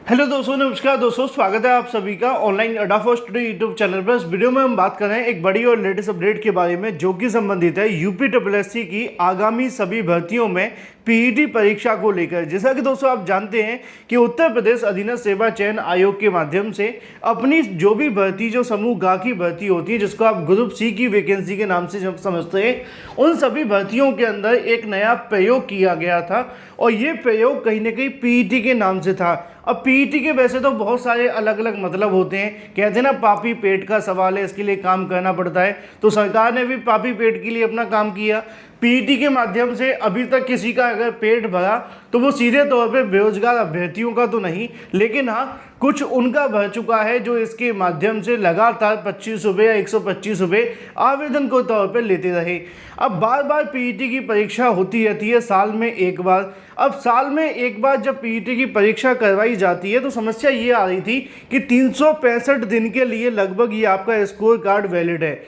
Hello दोस्तों, नमस्कार दोस्तों, स्वागत है आप सभी का ऑनलाइन अड्डा फॉर स्टडी यूट्यूब चैनल पर। इस वीडियो में हम बात कर रहे हैं एक बड़ी और लेटेस्ट अपडेट के बारे में, जो कि संबंधित है यूपीएससी की आगामी सभी भर्तियों में पीईटी परीक्षा को लेकर। जैसा कि दोस्तों आप जानते हैं कि उत्तर प्रदेश अधीनस्थ सेवा चयन आयोग के माध्यम से अपनी जो भी भर्ती, जो समूह गा की भर्ती होती है, जिसको आप ग्रुप सी की वैकेंसी के नाम से समझते हैं, उन सभी भर्तियों के अंदर एक नया प्रयोग किया गया था और ये प्रयोग कहीं ना कहीं पीईटी के नाम से था। अब पीईटी के वैसे तो बहुत सारे अलग अलग मतलब होते हैं, कहते हैं ना पापी पेट का सवाल है, इसके लिए काम करना पड़ता है। तो सरकार ने भी पापी पेट के लिए अपना काम किया। पीईटी के माध्यम से अभी तक किसी का अगर पेट भरा तो वो सीधे तौर पे बेरोजगार अभ्यर्थियों का तो नहीं, लेकिन हाँ कुछ उनका भर चुका है जो इसके माध्यम से लगातार 25 रुपये या 125 रुपये आवेदन के तौर पे लेते रहे। अब बार बार पीईटी की परीक्षा होती रहती है, साल में एक बार। अब साल में एक बार जब पीईटी की परीक्षा करवाई जाती है तो समस्या ये आ रही थी कि 365 दिन के लिए लगभग ये आपका स्कोर कार्ड वैलिड है।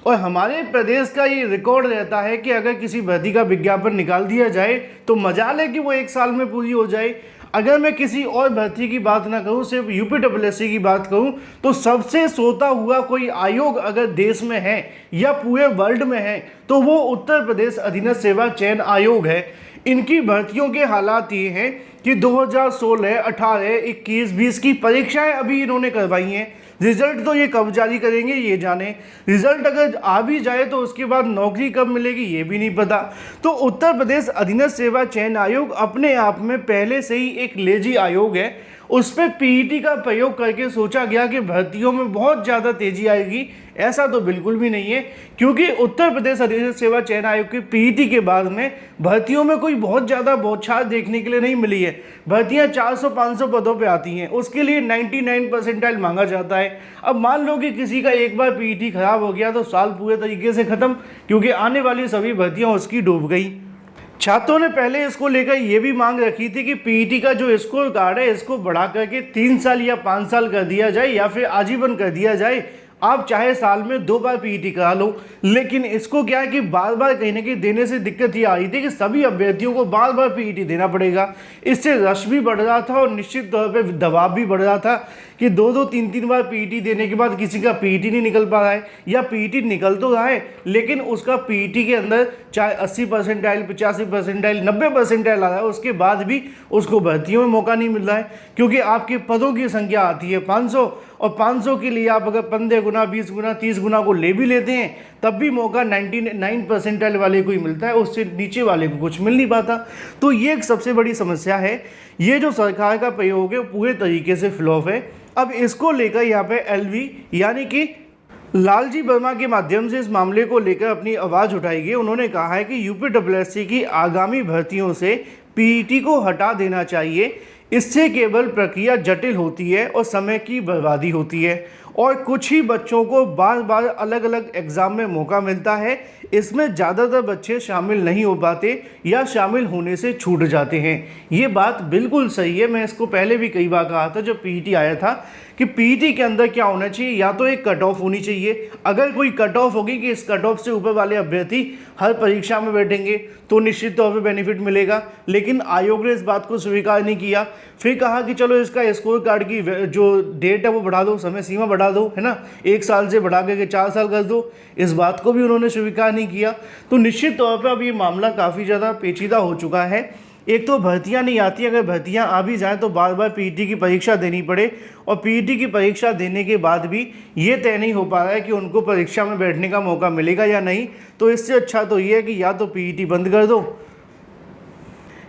और हमारे प्रदेश का ये रिकॉर्ड रहता है कि अगर किसी भर्ती का विज्ञापन निकाल दिया जाए तो मजाल है कि वो एक साल में पूरी हो जाए। अगर मैं किसी और भर्ती की बात ना करूँ, सिर्फ यूपीएससी की बात करूँ, तो सबसे सोता हुआ कोई आयोग अगर देश में है या पूरे वर्ल्ड में है तो वो उत्तर प्रदेश अधीनस्थ सेवा चयन आयोग है। इनकी भर्तियों के हालात ये हैं कि 2016, 18, 21, 20 की परीक्षाएं अभी इन्होंने करवाई हैं। रिजल्ट तो ये कब जारी करेंगे ये जाने। रिजल्ट अगर आ भी जाए तो उसके बाद नौकरी कब मिलेगी ये भी नहीं पता। तो उत्तर प्रदेश अधीनस्थ सेवा चयन आयोग अपने आप में पहले से ही एक लेजी आयोग है। उस पर पीईटी का प्रयोग करके सोचा गया कि भर्तियों में बहुत ज़्यादा तेजी आएगी। ऐसा तो बिल्कुल भी नहीं है, क्योंकि उत्तर प्रदेश अधीनस्थ सेवा चयन आयोग की पीईटी के बाद में भर्तियों में कोई बहुत ज़्यादा बौछार देखने के लिए नहीं मिली है। भर्तियां 400-500 पदों पे आती हैं, उसके लिए 99 परसेंटाइल मांगा जाता है। अब मान लो कि किसी का एक बार पीईटी खराब हो गया तो साल पूरे तरीके से ख़त्म, क्योंकि आने वाली सभी भर्तियाँ उसकी डूब गई। छात्रों ने पहले इसको लेकर ये भी मांग रखी थी कि पीईटी का जो स्कोर कार्ड है इसको बढ़ा करके 3 साल या 5 साल कर दिया जाए या फिर आजीवन कर दिया जाए। आप चाहे साल में 2 बार पीईटी करा लो, लेकिन इसको क्या है कि बार बार कहीं ना कहीं देने से दिक्कत ये आ रही थी कि सभी अभ्यर्थियों को बार बार पीईटी देना पड़ेगा। इससे रश भी बढ़ रहा था और निश्चित तौर पे दबाव भी बढ़ रहा था कि 2-2, 3-3 बार पीईटी देने के बाद किसी का पीईटी नहीं निकल पा रहा है, या पीईटी निकल तो रहा है लेकिन उसका पीईटी के अंदर चाहे 80 परसेंटाइल, 85 परसेंटाइल, 90 परसेंटाइल आ रहा है, उसके बाद भी उसको भर्तियों में मौका नहीं मिल रहा है। क्योंकि आपके पदों की संख्या आती है 500, और 500 के लिए आप अगर 15 गुना, 20 गुना, 30 गुना को ले भी लेते हैं तब भी मौका 99 परसेंटाइल वाले को ही मिलता है, उससे नीचे वाले को कुछ मिल नहीं पाता। तो ये एक सबसे बड़ी समस्या है। ये जो सरकार का प्रयोग है पूरे तरीके से फ्लॉप है। अब इसको लेकर यहाँ पे एलवी यानी कि लालजी वर्मा के माध्यम से इस मामले को लेकर अपनी आवाज़ उठाई। उन्होंने कहा है कि यूपीएससी की आगामी भर्तियों से पीईटी को हटा देना चाहिए। इससे केवल प्रक्रिया जटिल होती है और समय की बर्बादी होती है, और कुछ ही बच्चों को बार बार अलग अलग एग्ज़ाम में मौका मिलता है। इसमें ज़्यादातर बच्चे शामिल नहीं हो पाते या शामिल होने से छूट जाते हैं। ये बात बिल्कुल सही है। मैं इसको पहले भी कई बार कहा था जब पीईटी आया था कि पीईटी के अंदर क्या होना चाहिए, या तो एक कट ऑफ होनी चाहिए। अगर कोई कट ऑफ होगी कि इस कट ऑफ से ऊपर वाले अभ्यर्थी हर परीक्षा में बैठेंगे तो निश्चित तौर पे बेनिफिट मिलेगा, लेकिन आयोग ने इस बात को स्वीकार नहीं किया। फिर कहा कि चलो इसका स्कोर कार्ड की जो डेट है वो बढ़ा दो, समय सीमा बढ़ा दो, है ना, 1 साल से बढ़ा करके 4 साल कर दो। इस बात को भी उन्होंने स्वीकार नहीं किया। तो निश्चित तौर पर अब ये मामला काफ़ी ज़्यादा पेचीदा हो चुका है। एक तो भर्तियां नहीं आती, अगर भर्तियां आ भी जाएँ तो बार बार पीईटी की परीक्षा देनी पड़े, और पीईटी की परीक्षा देने के बाद भी ये तय नहीं हो पा रहा है कि उनको परीक्षा में बैठने का मौका मिलेगा या नहीं। तो इससे अच्छा तो ये है कि या तो पीईटी बंद कर दो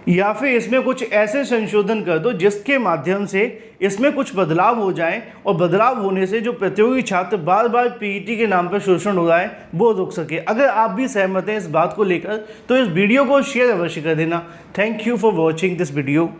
या फिर इसमें कुछ ऐसे संशोधन कर दो जिसके माध्यम से इसमें कुछ बदलाव हो जाए, और बदलाव होने से जो प्रतियोगी छात्र बार बार पीईटी के नाम पर शोषण हो रहा है वो रुक सके। अगर आप भी सहमत हैं इस बात को लेकर तो इस वीडियो को शेयर अवश्य कर देना। Thank you for watching this video.